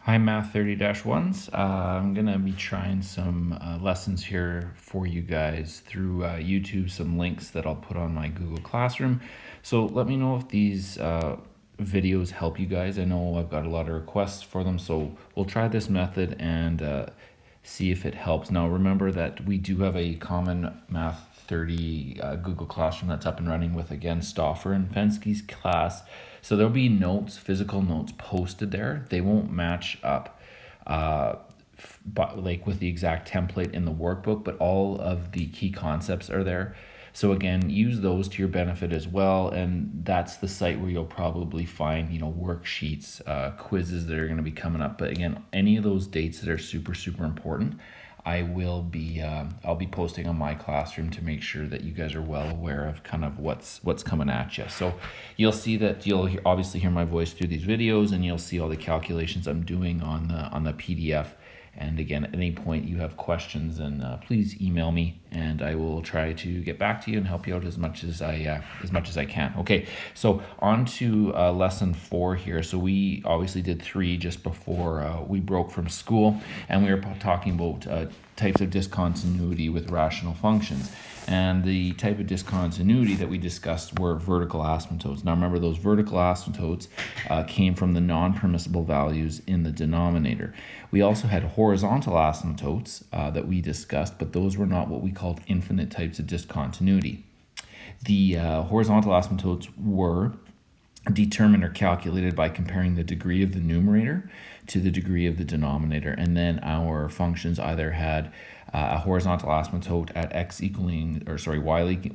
Hi, Math 30-1s. I'm going to be trying some lessons here for you guys through YouTube, some links that I'll put on my Google Classroom. So let me know if these videos help you guys. I know I've got a lot of requests for them, so we'll try this method and see if it helps. Now remember that we do have a common Math 30 Google Classroom that's up and running with, again, Stauffer and Penske's class. So there'll be notes, physical notes posted there. They won't match up but like with the exact template in the workbook, but all of the key concepts are there. So again, use those to your benefit as well, and that's the site where you'll probably find, worksheets, quizzes that are going to be coming up. But again, any of those dates that are super important, I'll be posting on my classroom to make sure that you guys are well aware of kind of what's coming at you. So you'll see that you'll obviously hear my voice through these videos, and you'll see all the calculations I'm doing on the PDF. And again, at any point you have questions, and please email me, and I will try to get back to you and help you out as much as I can. Okay, so on to lesson 4 here. So we obviously did 3 just before we broke from school, and we were talking about types of discontinuity with rational functions. And the type of discontinuity that we discussed were vertical asymptotes. Now remember, those vertical asymptotes came from the non-permissible values in the denominator. We also had horizontal asymptotes that we discussed, but those were not what we called infinite types of discontinuity. The horizontal asymptotes were determined or calculated by comparing the degree of the numerator to the degree of the denominator, and then our functions either had a horizontal asymptote at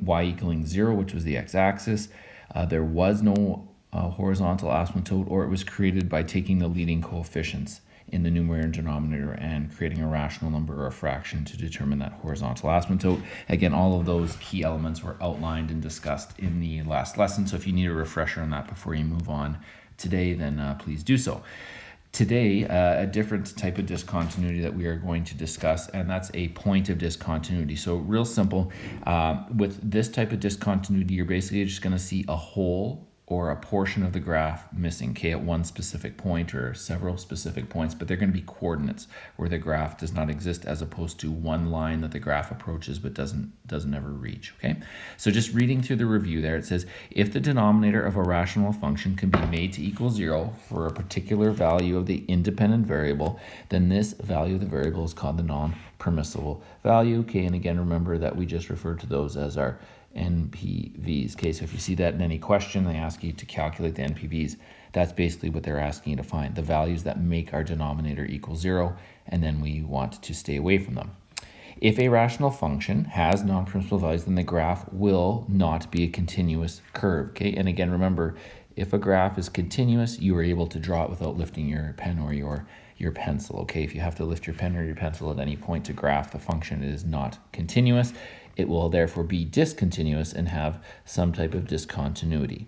y equaling 0, which was the x-axis. There was no horizontal asymptote, or it was created by taking the leading coefficients in the numerator and denominator and creating a rational number or a fraction to determine that horizontal asymptote. Again, all of those key elements were outlined and discussed in the last lesson, so if you need a refresher on that before you move on today, then please do so. Today, a different type of discontinuity that we are going to discuss, and that's a point of discontinuity. So real simple, with this type of discontinuity, you're basically just going to see a whole or a portion of the graph missing, at one specific point or several specific points, but they're going to be coordinates where the graph does not exist, as opposed to one line that the graph approaches but doesn't ever reach, okay? So just reading through the review there, it says, if the denominator of a rational function can be made to equal 0 for a particular value of the independent variable, then this value of the variable is called the non-permissible value, okay? And again, remember that we just referred to those as our NPVs. Okay, so if you see that in any question, they ask you to calculate the NPVs. That's basically what they're asking you to find, the values that make our denominator equal 0, and then we want to stay away from them. If a rational function has non-permissible values, then the graph will not be a continuous curve. Okay, and again, remember, if a graph is continuous, you are able to draw it without lifting your pen or your pencil. Okay, if you have to lift your pen or your pencil at any point to graph the function, it is not continuous. It will therefore be discontinuous and have some type of discontinuity.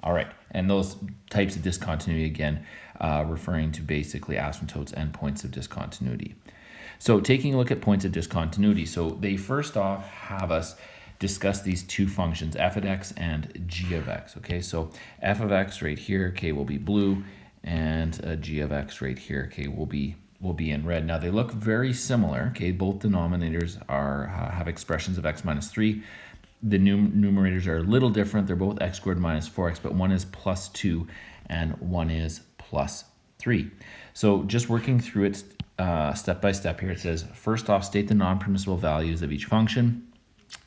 All right, and those types of discontinuity, again, referring to basically asymptotes and points of discontinuity. So taking a look at points of discontinuity, so they first off have us discuss these two functions, f of x and g of x. Okay, so f of x right here, okay, will be blue, and g of x right here, okay, will be in red. Now they look very similar. Okay, both denominators have expressions of x minus 3. The numerators are a little different. They're both x squared minus 4x, but one is plus 2 and one is plus 3. So just working through it step by step here, it says, first off, state the non-permissible values of each function.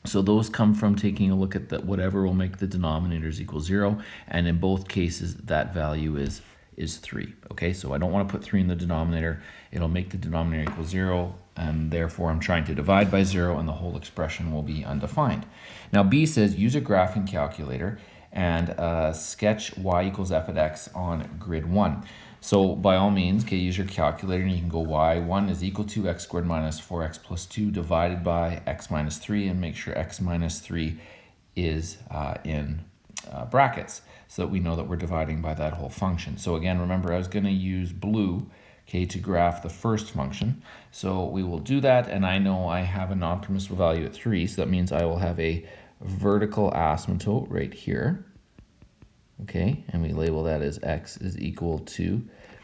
So those come from taking a look at whatever will make the denominators equal 0, and in both cases that value is 3. Okay, so I don't want to put 3 in the denominator. It'll make the denominator equal 0, and therefore I'm trying to divide by 0, and the whole expression will be undefined. Now B says, use a graphing calculator and sketch y equals f of x on grid 1. So by all means, okay, use your calculator, and you can go y1 is equal to x squared minus 4x plus 2 divided by x minus 3, and make sure x minus 3 is in brackets, so that we know that we're dividing by that whole function. So again, remember, I was going to use blue, okay, to graph the first function. So we will do that, and I know I have a non-permissible value at 3, so that means I will have a vertical asymptote right here. okay, and we label that as x is equal to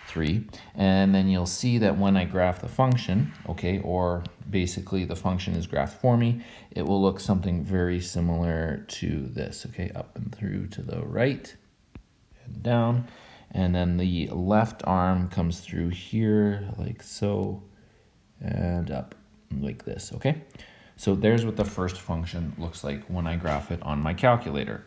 3. And then you'll see that when I graph the function, okay, or basically the function is graphed for me, it will look something very similar to this, okay, up and through to the right and down. And then the left arm comes through here like so and up like this, okay? So there's what the first function looks like when I graph it on my calculator.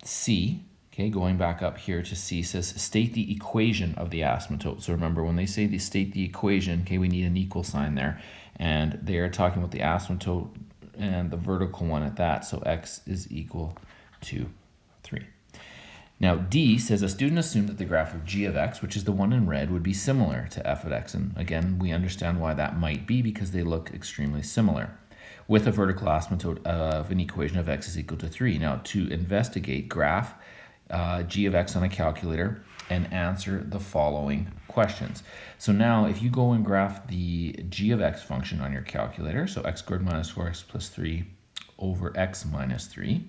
C, okay, going back up here to C, says state the equation of the asymptote. So remember, when they say state the equation, okay, we need an equal sign there. And they are talking about the asymptote and the vertical one at that. So x is equal to 3. Now, D says a student assumed that the graph of g of x, which is the one in red, would be similar to f of x. And again, we understand why that might be, because they look extremely similar, with a vertical asymptote of an equation of x is equal to 3. Now, to investigate, graph g of x on a calculator and answer the following questions. So now, if you go and graph the g of x function on your calculator, so x squared minus 4x plus 3 over x minus 3,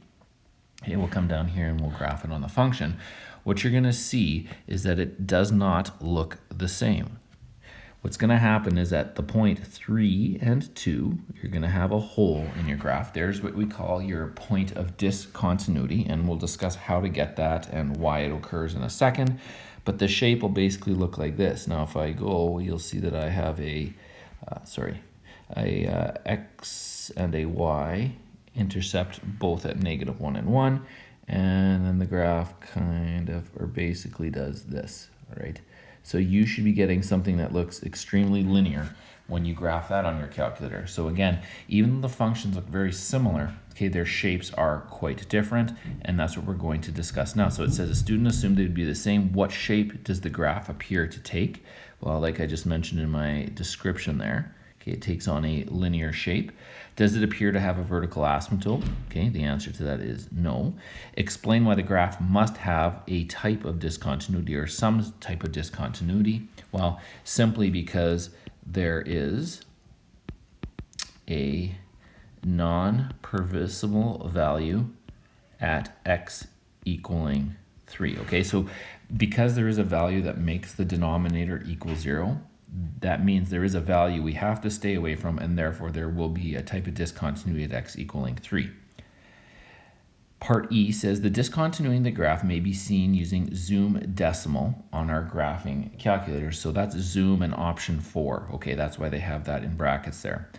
okay, we'll come down here and we'll graph it on the function. What you're going to see is that it does not look the same. What's going to happen is at the point 3 and 2, you're going to have a hole in your graph. There's what we call your point of discontinuity, and we'll discuss how to get that and why it occurs in a second. But the shape will basically look like this. Now, if I go, you'll see that I have a x and a y intercept both at -1 and 1, and then the graph kind of, or basically does this, all right? So you should be getting something that looks extremely linear when you graph that on your calculator. So again, even though the functions look very similar, okay, their shapes are quite different, and that's what we're going to discuss now. So it says a student assumed they'd be the same. What shape does the graph appear to take? Well, like I just mentioned in my description there, okay, it takes on a linear shape. Does it appear to have a vertical asymptote? Okay, the answer to that is no. Explain why the graph must have a type of discontinuity or some type of discontinuity. Well, simply because there is a non-permissible value at x equaling 3. Okay, so because there is a value that makes the denominator equal 0, that means there is a value we have to stay away from, and therefore there will be a type of discontinuity at x equaling 3. Part E says the discontinuity in the graph may be seen using zoom decimal on our graphing calculator. So that's zoom and option 4. Okay, that's why they have that in brackets there.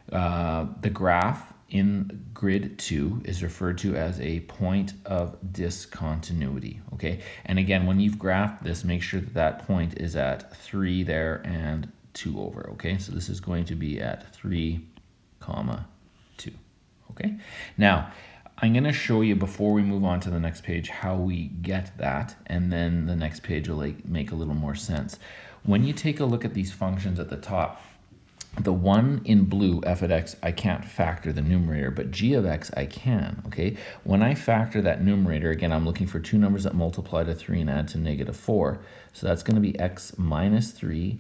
The graph in grid 2 is referred to as a point of discontinuity, okay? And again, when you've graphed this, make sure that that point is at 3 there and 2 over, okay? So this is going to be at 3, 2, okay? Now, I'm going to show you before we move on to the next page how we get that, and then the next page will make a little more sense. When you take a look at these functions at the top, the one in blue, f of x, I can't factor the numerator, but g of x I can, okay? When I factor that numerator, again, I'm looking for two numbers that multiply to 3 and add to -4. So that's going to be x minus 3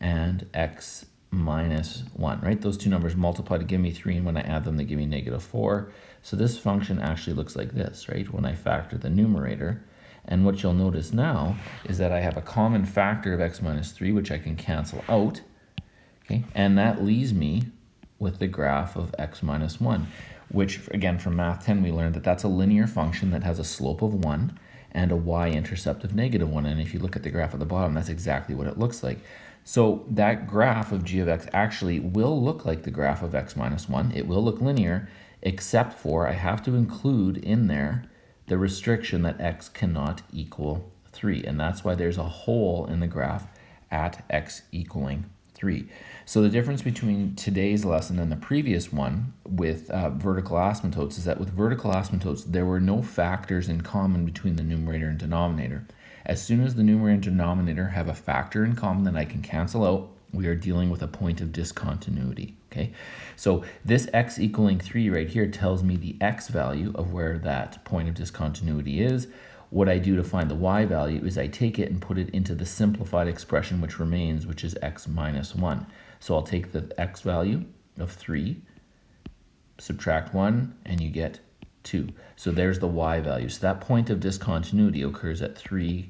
and x minus 1, right? Those two numbers multiply to give me 3, and when I add them, they give me -4. So this function actually looks like this, right? When I factor the numerator. And what you'll notice now is that I have a common factor of x minus 3, which I can cancel out. Okay, and that leaves me with the graph of x minus 1, which, again, from Math 10, we learned that that's a linear function that has a slope of 1 and a y-intercept of -1. And if you look at the graph at the bottom, that's exactly what it looks like. So that graph of g of x actually will look like the graph of x minus 1. It will look linear, except for I have to include in there the restriction that x cannot equal 3. And that's why there's a hole in the graph at x equaling 3. So the difference between today's lesson and the previous one with vertical asymptotes is that with vertical asymptotes, there were no factors in common between the numerator and denominator. As soon as the numerator and denominator have a factor in common that I can cancel out, we are dealing with a point of discontinuity, okay? So this x equaling 3 right here tells me the x value of where that point of discontinuity is. What I do to find the y value is I take it and put it into the simplified expression which remains, which is x minus 1. So I'll take the x value of 3, subtract 1, and you get 2. So there's the y value. So that point of discontinuity occurs at 3,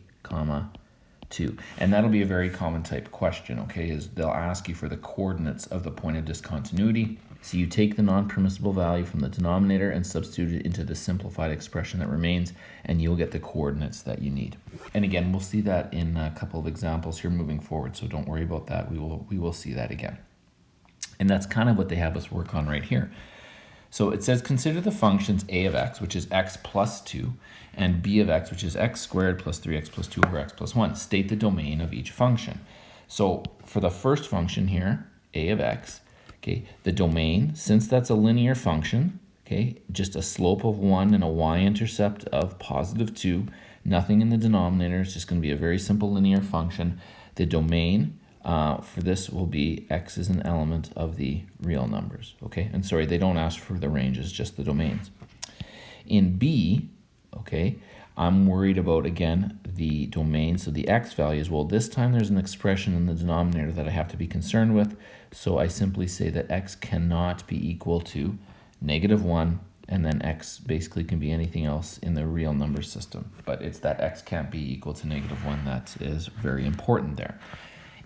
2. And that'll be a very common type question, okay, is they'll ask you for the coordinates of the point of discontinuity. So you take the non-permissible value from the denominator and substitute it into the simplified expression that remains, and you'll get the coordinates that you need. And again, we'll see that in a couple of examples here moving forward, so don't worry about that. We will see that again. And that's kind of what they have us work on right here. So it says consider the functions a of x, which is x plus 2, and b of x, which is x squared plus 3x plus 2 over x plus 1. State the domain of each function. So for the first function here, a of x, okay, the domain, since that's a linear function, okay, just a slope of 1 and a y-intercept of positive 2, nothing in the denominator, it's just going to be a very simple linear function. The domain for this will be x is an element of the real numbers, okay? And sorry, they don't ask for the ranges, just the domains. In B, okay, I'm worried about, again, the domain, so the x values. Well, this time there's an expression in the denominator that I have to be concerned with, so I simply say that x cannot be equal to -1, and then x basically can be anything else in the real number system. But it's that x can't be equal to -1 that is very important there.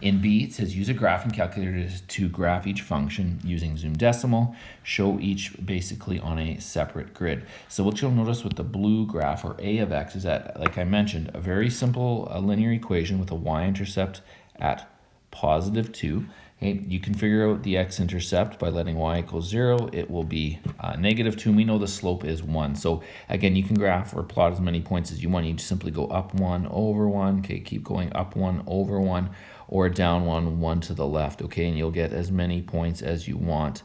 In B, it says use a graphing calculator to graph each function using zoom decimal. Show each basically on a separate grid. So what you'll notice with the blue graph, or a of x, is that, like I mentioned, a very simple linear equation with a y-intercept at positive 2. Okay, you can figure out the x-intercept by letting y equal 0. It will be -2, and we know the slope is 1. So again, you can graph or plot as many points as you want. You just simply go up 1 over 1. Okay, keep going up 1 over 1, or down 1 to the left. Okay, and you'll get as many points as you want.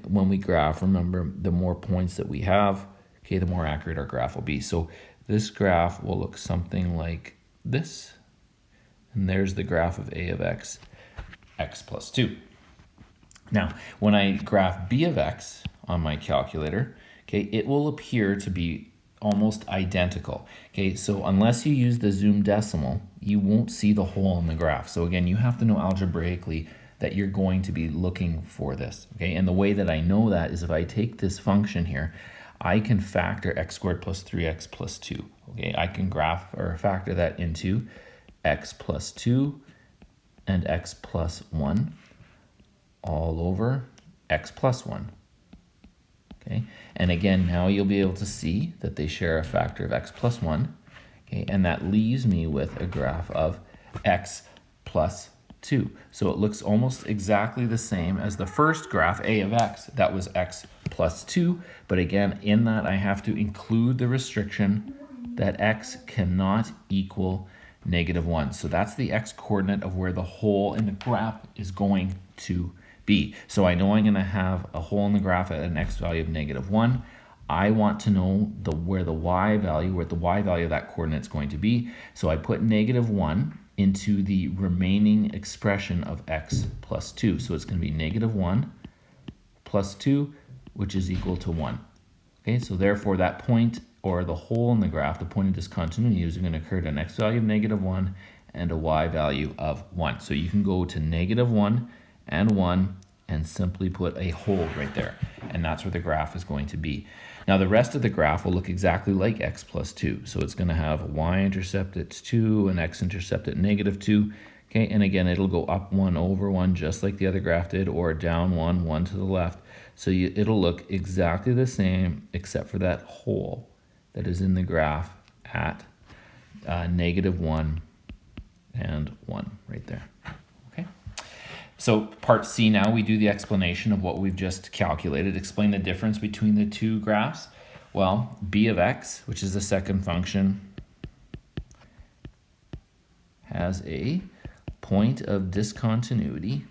When we graph, remember, the more points that we have, okay, the more accurate our graph will be. So this graph will look something like this. And there's the graph of a of x, x plus 2. Now, when I graph b of x on my calculator, okay, it will appear to be almost identical. Okay, so unless you use the zoom decimal, you won't see the hole in the graph. So again, you have to know algebraically that you're going to be looking for this. Okay, and the way that I know that is if I take this function here, I can factor x squared plus 3x plus 2. Okay, I can graph or factor that into x plus 2 and x plus 1 all over x plus 1. Okay, and again, now you'll be able to see that they share a factor of x plus 1. Okay, and that leaves me with a graph of x plus 2. So it looks almost exactly the same as the first graph, a of x, that was x plus 2. But again, in that I have to include the restriction that x cannot equal -1. So that's the x coordinate of where the hole in the graph is going to be. So I know I'm going to have a hole in the graph at an x value of -1. I want to know where the y value of that coordinate is going to be. So I put -1 into the remaining expression of x plus 2. So it's going to be -1 plus 2, which is equal to 1. Okay, so therefore that point, or the hole in the graph, the point of discontinuity, is going to occur at an x value of -1 and a y value of 1. So you can go to -1 and 1 and simply put a hole right there. And that's where the graph is going to be. Now the rest of the graph will look exactly like x plus 2. So it's going to have a y-intercept at 2 and x-intercept at -2. Okay, and again, it'll go up 1 over 1 just like the other graph did, or down 1 to the left. So it'll look exactly the same except for that hole that is in the graph at -1 and 1 right there. Okay. So part C now, we do the explanation of what we've just calculated. Explain the difference between the two graphs. Well, b of x, which is the second function, has a point of discontinuity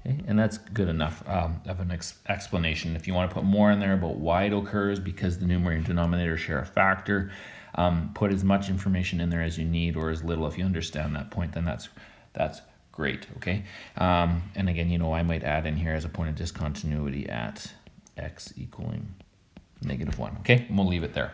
okay, and that's good enough of an explanation. If you want to put more in there about why it occurs, because the numerator and denominator share a factor, put as much information in there as you need, or as little. If you understand that point, then that's great, okay? And again, you know, I might add in here as a point of discontinuity at x equaling -1, okay? And we'll leave it there.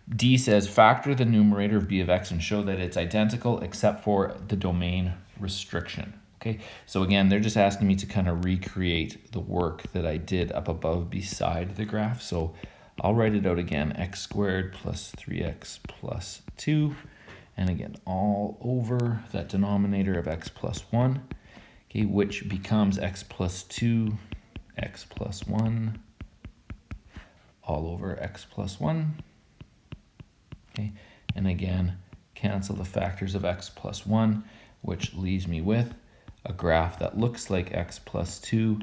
D says factor the numerator of b of x and show that it's identical except for the domain restriction. Okay, so again, they're just asking me to kind of recreate the work that I did up above beside the graph. So I'll write it out again, x squared plus 3x plus 2. And again, all over that denominator of x plus 1, okay, which becomes x plus 2, x plus 1, all over x plus 1. Okay, and again, cancel the factors of x plus 1, which leaves me with a graph that looks like x plus 2,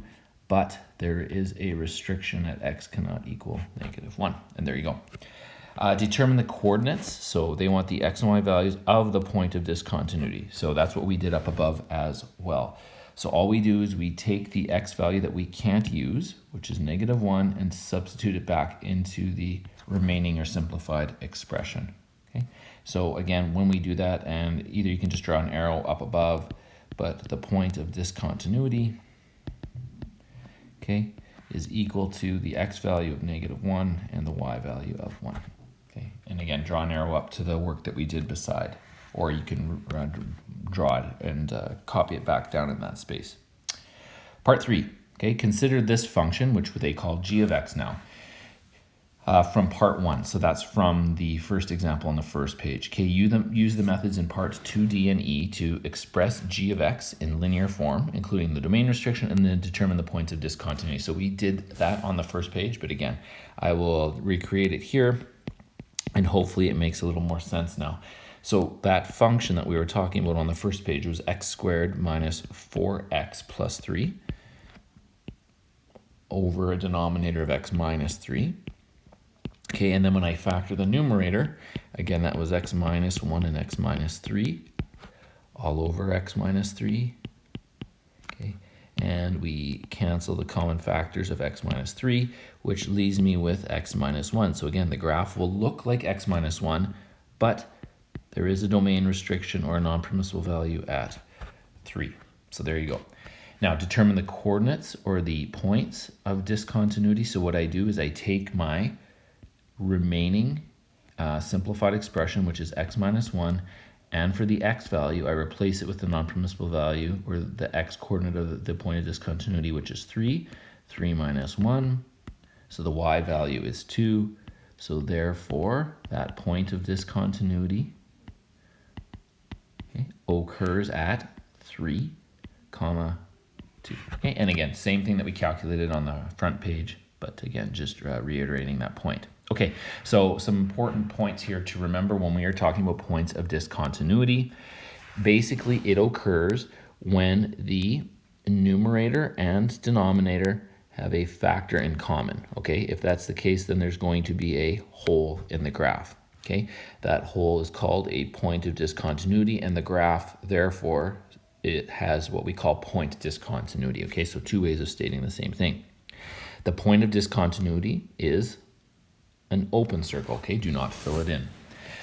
but there is a restriction at x cannot equal -1. And there you go. Determine the coordinates. So they want the x and y values of the point of discontinuity. So that's what we did up above as well. So all we do is we take the x value that we can't use, which is -1, and substitute it back into the remaining or simplified expression. Okay. So again, when we do that, and either you can just draw an arrow up above, but the point of discontinuity, okay, is equal to the x value of -1 and the y value of 1. Okay, and again, draw an arrow up to the work that we did beside, or you can draw it and copy it back down in that space. Part 3, okay, consider this function, which they call g of x now, from part 1. So that's from the first example on the first page. Okay, use the methods in parts 2D and E to express g of x in linear form, including the domain restriction, and then determine the points of discontinuity. So we did that on the first page, but again, I will recreate it here, and hopefully it makes a little more sense now. So that function that we were talking about on the first page was x squared minus 4x plus 3 over a denominator of x minus 3. Okay, and then when I factor the numerator, again, that was x minus 1 and x minus 3, all over x minus 3. Okay, and we cancel the common factors of x minus 3, which leaves me with x minus 1. So again, the graph will look like x minus 1, but there is a domain restriction or a non-permissible value at 3. So there you go. Now determine the coordinates or the points of discontinuity. So what I do is I take my remaining simplified expression, which is x minus 1, and for the x value, I replace it with the non-permissible value, or the x coordinate of the point of discontinuity, which is 3 minus 1. So the y value is 2. So therefore, that point of discontinuity, okay, occurs at 3, 2. Okay, and again, same thing that we calculated on the front page, but again, just reiterating that point. Okay, so some important points here to remember when we are talking about points of discontinuity. Basically, it occurs when the numerator and denominator have a factor in common. Okay, if that's the case, then there's going to be a hole in the graph. Okay, that hole is called a point of discontinuity, and the graph, therefore, it has what we call point discontinuity. Okay, so two ways of stating the same thing. The point of discontinuity is an open circle, okay? Do not fill it in.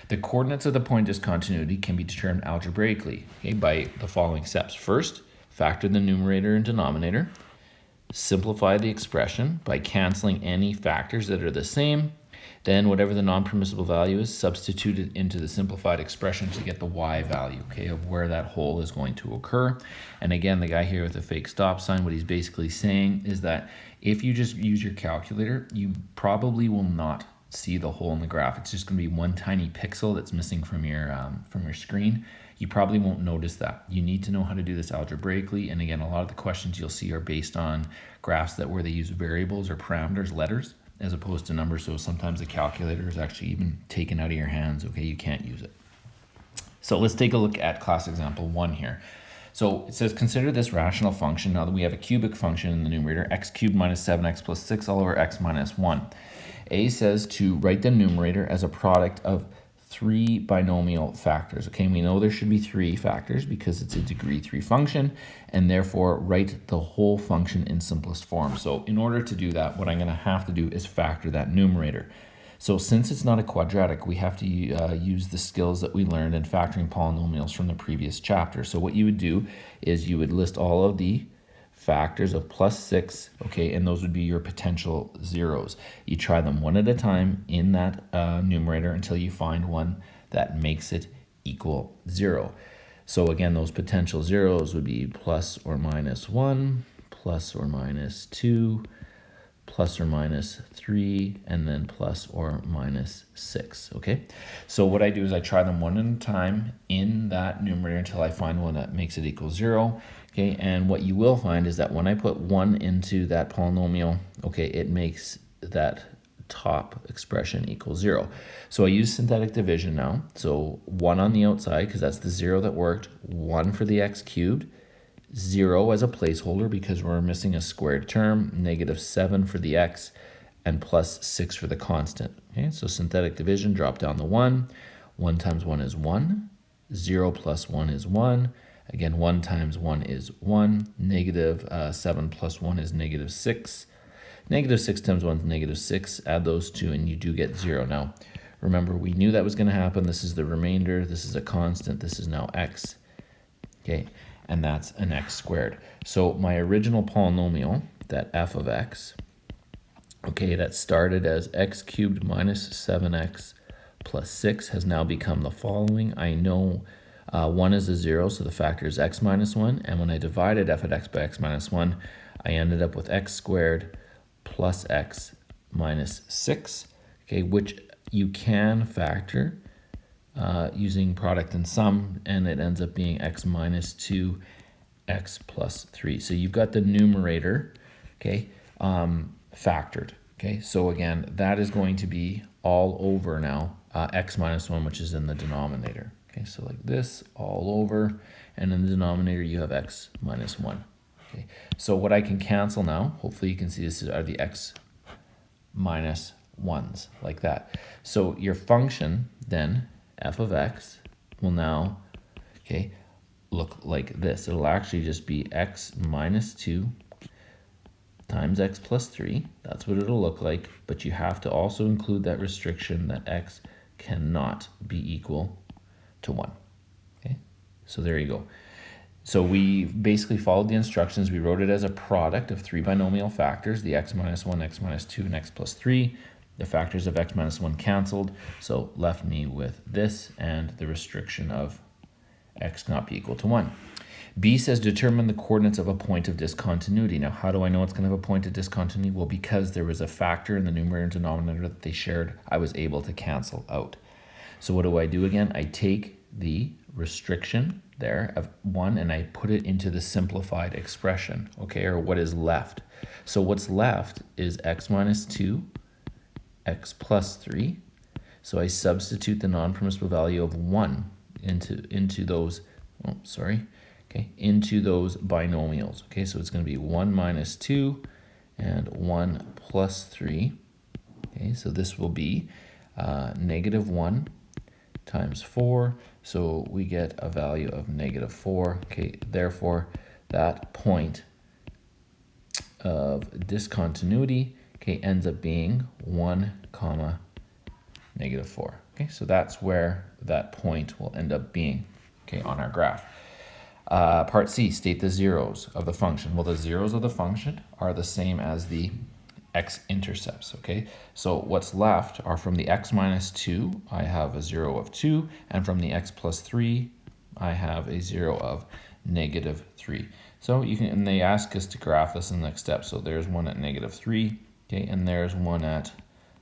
The coordinates of the point discontinuity can be determined algebraically, okay, by the following steps. First, factor the numerator and denominator. Simplify the expression by canceling any factors that are the same. Then whatever the non-permissible value is, substitute it into the simplified expression to get the y value, okay, of where that hole is going to occur. And again, the guy here with the fake stop sign, what he's basically saying is that if you just use your calculator, you probably will not see the hole in the graph. It's just going to be one tiny pixel that's missing from your screen. You probably won't notice that. You need to know how to do this algebraically. And again, a lot of the questions you'll see are based on graphs where they use variables or parameters, letters, as opposed to numbers. So sometimes the calculator is actually even taken out of your hands. Okay, you can't use it. So let's take a look at class example 1 here. So it says, consider this rational function. Now that we have a cubic function in the numerator, x cubed minus 7x plus 6 all over x minus 1. A says to write the numerator as a product of 3 binomial factors. Okay, and we know there should be 3 factors because it's a degree 3 function, and therefore write the whole function in simplest form. So in order to do that, what I'm going to have to do is factor that numerator. So since it's not a quadratic, we have to use the skills that we learned in factoring polynomials from the previous chapter. So what you would do is you would list all of the factors of plus 6, okay, and those would be your potential zeros. You try them one at a time in that numerator until you find one that makes it equal 0. So again, those potential zeros would be plus or minus 1, plus or minus 2, plus or minus 3, and then plus or minus 6, okay? So what I do is I try them one at a time in that numerator until I find one that makes it equal 0, okay? And what you will find is that when I put 1 into that polynomial, okay, it makes that top expression equal 0. So I use synthetic division now. So 1 on the outside, because that's the 0 that worked, 1 for the x cubed, 0 as a placeholder because we're missing a squared term, -7 for the x, and plus 6 for the constant. Okay, so synthetic division, drop down the 1. 1 times 1 is 1. 0 plus 1 is 1. Again, 1 times 1 is 1. -7 plus 1 is -6. -6 times 1 is -6. Add those two and you do get 0. Now, remember, we knew that was going to happen. This is the remainder. This is a constant. This is now x. Okay, and that's an x squared. So my original polynomial, that f of x, okay, that started as x cubed minus 7x plus 6 has now become the following. I know 1 is a 0, so the factor is x minus 1. And when I divided f of x by x minus 1, I ended up with x squared plus x minus 6, okay, which you can factor using product and sum, and it ends up being x minus 2, x plus 3. So you've got the numerator, okay, factored, okay? So again, that is going to be all over now, x minus 1, which is in the denominator, okay? So like this, all over, and in the denominator you have x minus 1. Okay, so what I can cancel now, hopefully you can see this are the x minus 1s, like that. So your function then, f of x, will now, okay, look like this. It'll actually just be x minus 2 times x plus 3. That's what it'll look like, but you have to also include that restriction that x cannot be equal to 1. Okay, so there you go. So we basically followed the instructions. We wrote it as a product of 3 binomial factors, the x minus 1, x minus 2, and x plus 3. The factors of x minus 1 canceled, so left me with this and the restriction of x cannot be equal to 1. B says determine the coordinates of a point of discontinuity. Now, how do I know it's going to have a point of discontinuity? Well, because there was a factor in the numerator and denominator that they shared, I was able to cancel out. So what do I do again? I take the restriction there of 1 and I put it into the simplified expression, okay, or what is left. So what's left is x minus 2, x plus 3. So I substitute the non-permissible value of 1 into those, into those binomials. Okay, so it's going to be 1 minus 2 and 1 plus 3. Okay, so this will be -1 times 4. So we get a value of -4. Okay, therefore that point of discontinuity, okay, ends up being 1, -4. Okay, so that's where that point will end up being, okay, on our graph. Part C, state the zeros of the function. Well, the zeros of the function are the same as the x-intercepts, okay? So what's left are from the x minus 2, I have a 0 of 2, and from the x plus 3, I have a 0 of -3. So you can, and they ask us to graph this in the next step. So there's one at -3, okay, and there's one at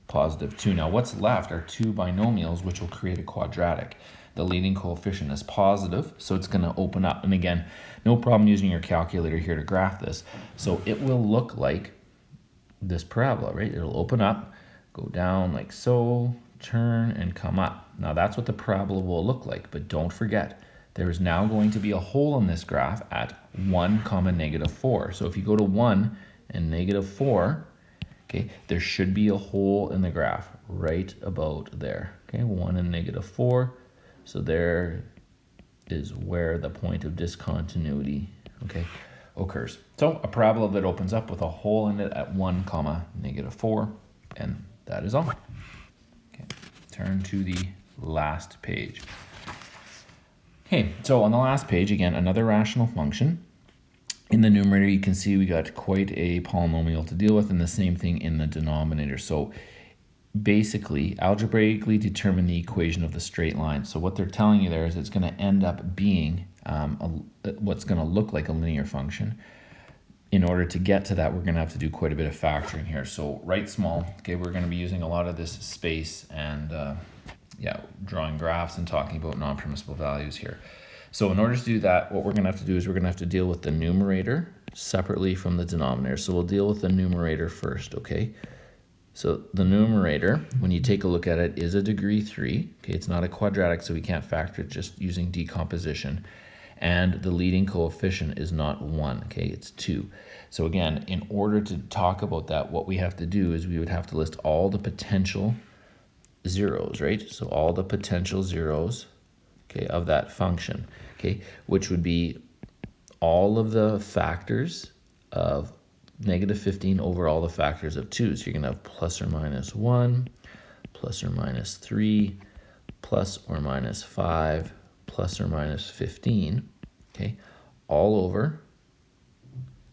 +2. Now what's left are 2 binomials, which will create a quadratic. The leading coefficient is positive, so it's going to open up. And again, no problem using your calculator here to graph this. So it will look like this parabola, right? It'll open up, go down like so, turn, and come up. Now that's what the parabola will look like, but don't forget, there is now going to be a hole in this graph at 1, -4. So if you go to 1 and -4, okay, there should be a hole in the graph right about there. Okay, 1 and -4. So there is where the point of discontinuity, okay, occurs. So a parabola that opens up with a hole in it at 1, -4, and that is all. Okay, turn to the last page. Okay, so on the last page, again, another rational function. In the numerator, you can see we got quite a polynomial to deal with, and the same thing in the denominator. So basically algebraically determine the equation of the straight line. So what they're telling you there is it's going to end up being what's going to look like a linear function. In order to get to that, we're going to have to do quite a bit of factoring here. So write small. Okay, we're going to be using a lot of this space and drawing graphs and talking about non-permissible values here. So in order to do that, what we're going to have to do is we're going to have to deal with the numerator separately from the denominator. So we'll deal with the numerator first, okay? So the numerator, when you take a look at it, is a degree 3. Okay, it's not a quadratic, so we can't factor it just using decomposition. And the leading coefficient is not 1, okay, it's 2. So again, in order to talk about that, what we have to do is we would have to list all the potential zeros, right? So all the potential zeros, okay, of that function, okay, which would be all of the factors of negative 15 over all the factors of 2. So you're going to have plus or minus 1, plus or minus 3, plus or minus 5, plus or minus 15, okay, all over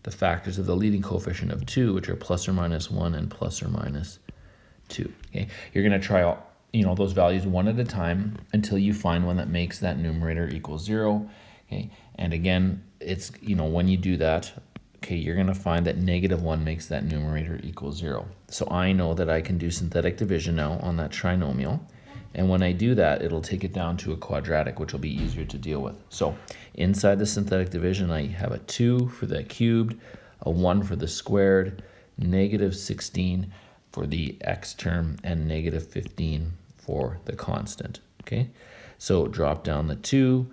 the factors of the leading coefficient of 2, which are plus or minus 1 and plus or minus 2. Okay, you're going to try all, those values one at a time until you find one that makes that numerator equal 0. Okay, and again, it's when you do that, okay, you're going to find that negative 1 makes that numerator equal 0. So I know that I can do synthetic division now on that trinomial. And when I do that, it'll take it down to a quadratic, which will be easier to deal with. So inside the synthetic division, I have a 2 for the cubed, a 1 for the squared, negative 16 for the x term, and negative 15 for the constant. Okay, so drop down the 2.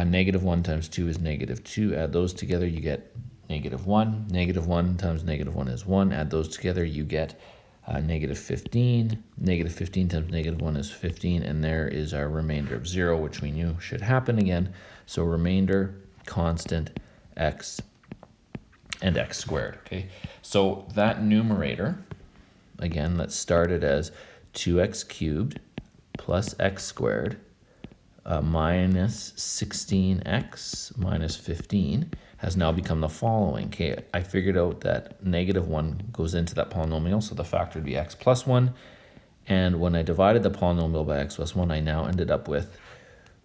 Negative 1 times 2 is negative 2. Add those together, you get negative 1. Negative 1 times negative 1 is 1. Add those together, you get negative 15. Negative 15 times negative 1 is 15. And there is our remainder of 0, which we knew should happen again. So remainder, constant, x, and x squared. Okay, so that numerator, again, that started as 2x cubed plus x squared minus 16x minus 15 has now become the following. Okay, I figured out that negative 1 goes into that polynomial, so the factor would be x plus 1. And when I divided the polynomial by x plus 1, I now ended up with,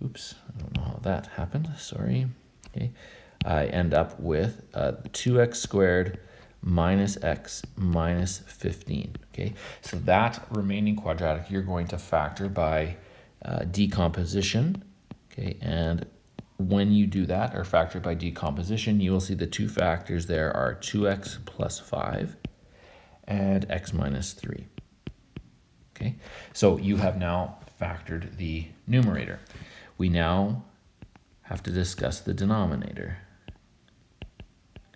oops, I don't know how that happened, sorry. Okay, I end up with 2x squared minus x minus 15. Okay, so that remaining quadratic you're going to factor by decomposition. Okay, and when you do that, or factor by decomposition, you will see the two factors there are 2x plus 5 and x minus 3. Okay, so you have now factored the numerator. We now have to discuss the denominator.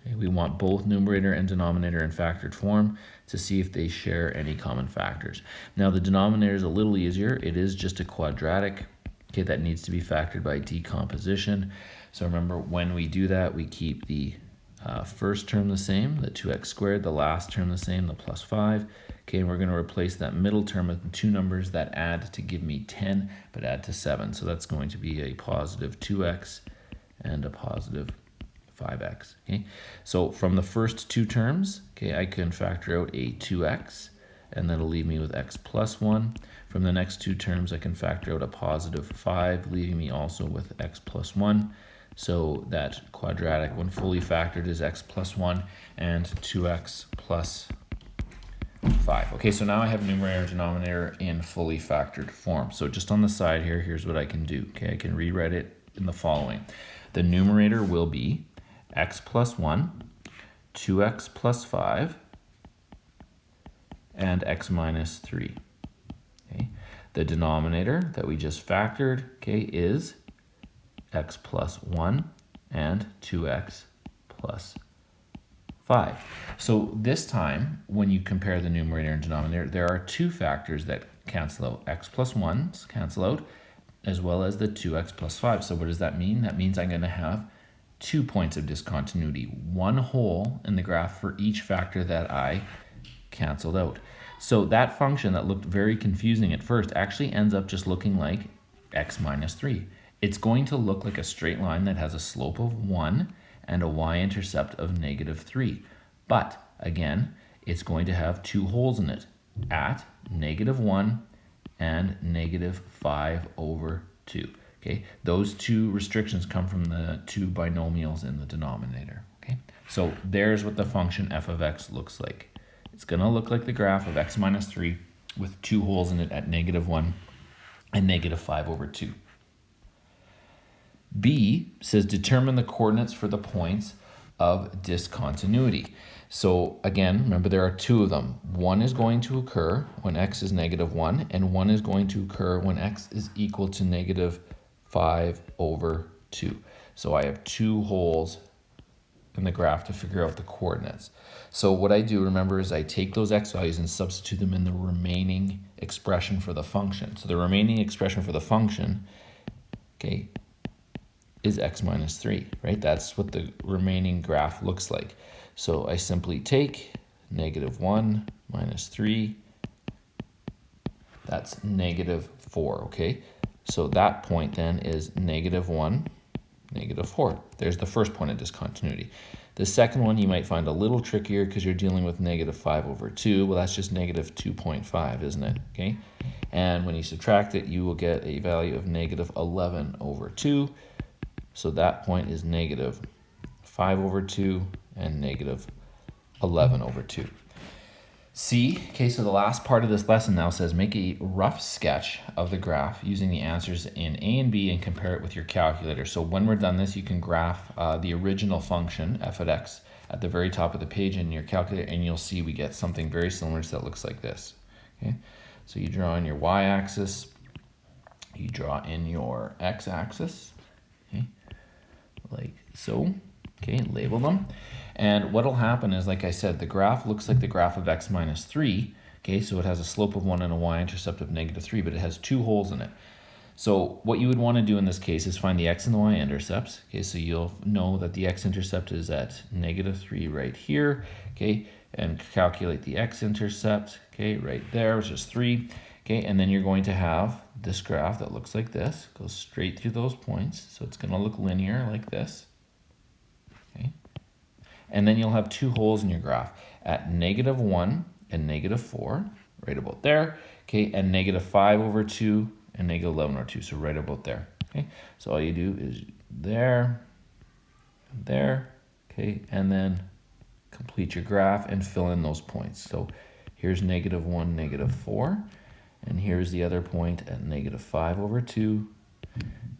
Okay, we want both numerator and denominator in factored form to see if they share any common factors. Now the denominator is a little easier. It is just a quadratic. Okay, that needs to be factored by decomposition. So remember, when we do that, we keep the first term the same, the 2x squared, the last term the same, the plus 5. Okay, and we're going to replace that middle term with two numbers that add to give me 10, but add to 7. So that's going to be a positive 2x and a positive 5x. Okay, so from the first two terms, okay, I can factor out a 2x, and that'll leave me with x plus 1. From the next two terms, I can factor out a positive 5, leaving me also with x plus 1. So that quadratic, when fully factored, is x plus 1 and 2x plus 5. Okay, so now I have numerator and denominator in fully factored form. So just on the side here, here's what I can do. Okay, I can rewrite it in the following. The numerator will be x plus 1, 2x plus 5, and x minus 3. Okay. The denominator that we just factored, okay, is x plus 1 and 2x plus 5. So this time, when you compare the numerator and denominator, there are two factors that cancel out. X plus 1s cancel out, as well as the 2x plus 5. So what does that mean? That means I'm going to have 2 points of discontinuity, one hole in the graph for each factor that I canceled out. So that function that looked very confusing at first actually ends up just looking like x minus 3. It's going to look like a straight line that has a slope of 1 and a y-intercept of negative 3. But again, it's going to have two holes in it, at -1 and -5/2. Okay, those two restrictions come from the two binomials in the denominator. Okay, so there's what the function f of x looks like. It's going to look like the graph of x minus 3 with two holes in it at -1 and -5/2. B says determine the coordinates for the points of discontinuity. So again, remember there are two of them. One is going to occur when x is -1, and one is going to occur when x is equal to -5/2. So I have two holes in the graph to figure out the coordinates. So what I do, remember, is I take those x values and substitute them in the remaining expression for the function. So the remaining expression for the function, okay, is x minus 3, right? That's what the remaining graph looks like. So I simply take -1 minus 3, that's -4, okay? So that point then is -1, -4. There's the first point of discontinuity. The second one you might find a little trickier because you're dealing with -5/2. Well, that's just -2.5, isn't it? Okay, and when you subtract it, you will get a value of -11/2. So that point is -5/2 and -11/2. C, okay, so the last part of this lesson now says make a rough sketch of the graph using the answers in A and B and compare it with your calculator. So when we're done this, you can graph the original function, f of x, at the very top of the page in your calculator, and you'll see we get something very similar that looks like this. Okay, so you draw in your y-axis, you draw in your x-axis, okay, like so. Okay, label them. And what'll happen is, like I said, the graph looks like the graph of x minus 3. Okay, so it has a slope of 1 and a y-intercept of -3, but it has two holes in it. So what you would want to do in this case is find the x and the y-intercepts. Okay, so you'll know that the x-intercept is at -3 right here. Okay, and calculate the x-intercept. Okay, right there, which is 3. Okay, and then you're going to have this graph that looks like this, goes straight through those points. So it's going to look linear like this. Okay. And then you'll have two holes in your graph at -1 and -4, right about there. Okay, and -5/2 and -11/2, so right about there. Okay, so all you do is there, there, okay, and then complete your graph and fill in those points. So here's -1, -4, and here's the other point at -5/2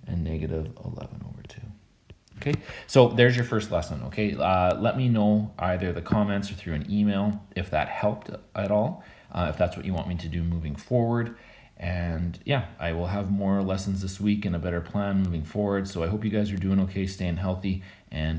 and -11/2. Okay, so there's your first lesson. Okay, let me know either the comments or through an email if that helped at all, if that's what you want me to do moving forward. And yeah, I will have more lessons this week and a better plan moving forward. So I hope you guys are doing okay, staying healthy, and